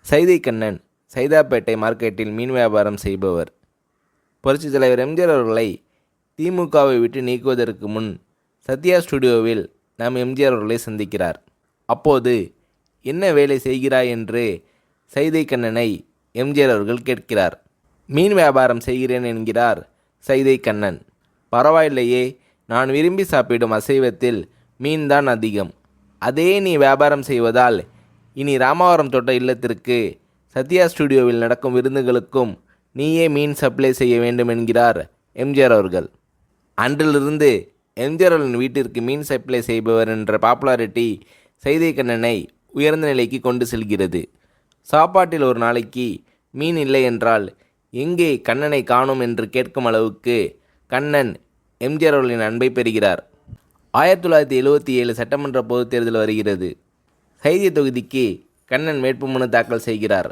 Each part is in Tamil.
சைதை கண்ணன் சைதாப்பேட்டை மார்க்கெட்டில் மீன் வியாபாரம் செய்பவர். புரட்சித் தலைவர் எம்ஜிஆர் அவர்களை திமுகவை விட்டு நீக்குவதற்கு முன் சத்யா ஸ்டுடியோவில் நாம் எம்ஜிஆர் அவர்களை சந்திக்கிறார். அப்போது என்ன வேலை செய்கிறாய் என்று சைதை கண்ணனை எம்ஜிஆர் அவர்கள் கேட்கிறார். மீன் வியாபாரம் செய்கிறேன் என்கிறார் சைதை கண்ணன். பரவாயில்லையே, நான் விரும்பி சாப்பிடும் அசைவத்தில் மீன்தான் அதிகம். அதே நீ வியாபாரம் செய்வதால் இனி ராமவரம் தோட்ட இல்லத்திற்கு சத்யா ஸ்டுடியோவில் நடக்கும் விருந்துகளுக்கும் நீயே மீன் சப்ளை செய்ய வேண்டும் என்கிறார் எம்ஜிஆர் அவர்கள். அன்றிலிருந்து எம்ஜிஆர் அவர்களின் வீட்டிற்கு மீன் சப்ளை செய்பவர் என்ற பாப்புலாரிட்டி சைதை கண்ணனை உயர்ந்த நிலைக்கு கொண்டு செல்கிறது. சாப்பாட்டில் ஒரு நாளைக்கு மீன் இல்லை என்றால் எங்கே கண்ணனை காணோம் என்று கேட்கும் அளவுக்கு கண்ணன் எம்ஜிஆர் அவர்களின் அன்பை பெறுகிறார். 1977 சட்டமன்ற பொதுத் தேர்தல் வருகிறது. சைதை தொகுதிக்கு கண்ணன் வேட்புமனு தாக்கல் செய்கிறார்.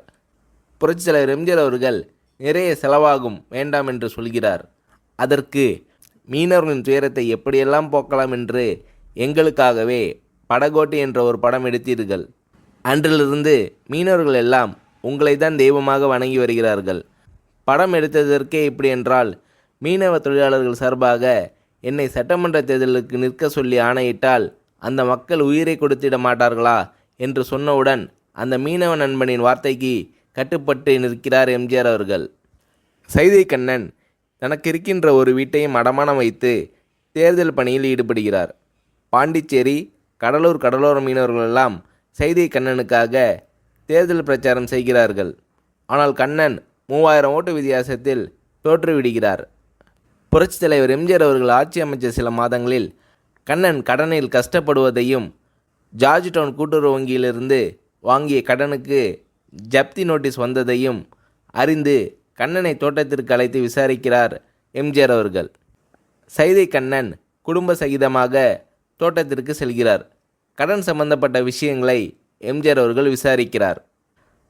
புரட்சித் தலைவர் எம்ஜிஆர் அவர்கள் நிறைய செலவாகும், வேண்டாம் என்று சொல்கிறார். அதற்கு மீனவர்களின் துயரத்தை எப்படியெல்லாம் போக்கலாம் என்று எங்களுக்காகவே படகோட்டி என்ற ஒரு படம் எடுத்தீர்கள். அன்றிலிருந்து மீனவர்கள் எல்லாம் உங்களை தான் தெய்வமாக வணங்கி வருகிறார்கள். படம் எடுத்ததற்கே இப்படி என்றால் மீனவ தொழிலாளர்கள் சார்பாக என்னை சட்டமன்ற தேர்தலுக்கு நிற்க சொல்லி ஆணையிட்டால் அந்த மக்கள் உயிரை கொடுத்திட மாட்டார்களா என்று சொன்னவுடன் அந்த மீனவ நண்பனின் வார்த்தைக்கு கட்டுப்பட்டு நிற்கிறார் எம்ஜிஆர் அவர்கள். சைதை கண்ணன் தனக்கு இருக்கின்ற ஒரு வீட்டையும் அடமானம் வைத்து தேர்தல் பணியில் ஈடுபடுகிறார். பாண்டிச்சேரி, கடலூர் கடலோர மீனவர்களெல்லாம் சைதை கண்ணனுக்காக தேர்தல் பிரச்சாரம் செய்கிறார்கள். ஆனால் கண்ணன் 3000 ஓட்டு வித்தியாசத்தில் தோற்றுவிடுகிறார். புரட்சித் தலைவர் எம்ஜிஆர் அவர்கள் ஆட்சி அமைச்ச சில மாதங்களில் கண்ணன் கடனில் கஷ்டப்படுவதையும் ஜார்ஜ் டவுன் கூட்டுறவு வங்கியிலிருந்து வாங்கிய கடனுக்கு ஜப்தி நோட்டீஸ் வந்ததையும் அறிந்து கண்ணனை தோட்டத்திற்கு அழைத்து விசாரிக்கிறார் எம்ஜிஆர் அவர்கள். சைதை கண்ணன் குடும்ப சகிதமாக தோட்டத்திற்கு செல்கிறார். கடன் சம்பந்தப்பட்ட விஷயங்களை எம்ஜிஆர் அவர்கள் விசாரிக்கிறார்.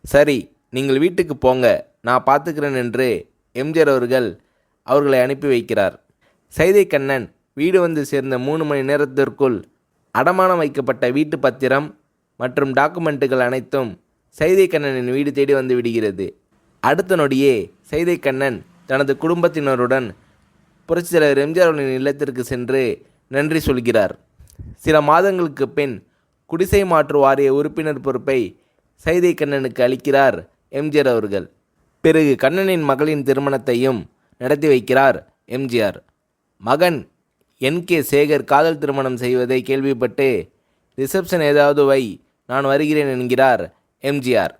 சரி, நீங்கள் வீட்டுக்கு போங்க, நான் பார்த்துக்கிறேன் என்று எம்ஜிஆர் அவர்கள் அவர்களை அனுப்பி வைக்கிறார். சைதை கண்ணன் வீடு வந்து சேர்ந்த 3 மணி நேரத்திற்குள் அடமானம் வைக்கப்பட்ட வீட்டு பத்திரம் மற்றும் டாக்குமெண்ட்டுகள் அனைத்தும் சைதை கண்ணனின் வீடு தேடி வந்து விடுகிறது. அடுத்த நொடியே சைதை கண்ணன் தனது குடும்பத்தினருடன் புரட்சித் தலைவர் எம்ஜிஆர் அவர்களின் இல்லத்திற்கு சென்று நன்றி சொல்கிறார். சில மாதங்களுக்கு பின் குடிசை மாற்று வாரிய உறுப்பினர் பொறுப்பை சைதை கண்ணனுக்கு அளிக்கிறார் எம்ஜிஆர் அவர்கள். பிறகு கண்ணனின் மகளின் திருமணத்தையும் நடத்தி வைக்கிறார் எம்ஜிஆர். மகன் NK சேகர் காதல் திருமணம் செய்வதை கேள்விப்பட்டு ரிசப்ஷன் ஏதாவது வை, நான் வருகிறேன் என்கிறார் எம்ஜிஆர்.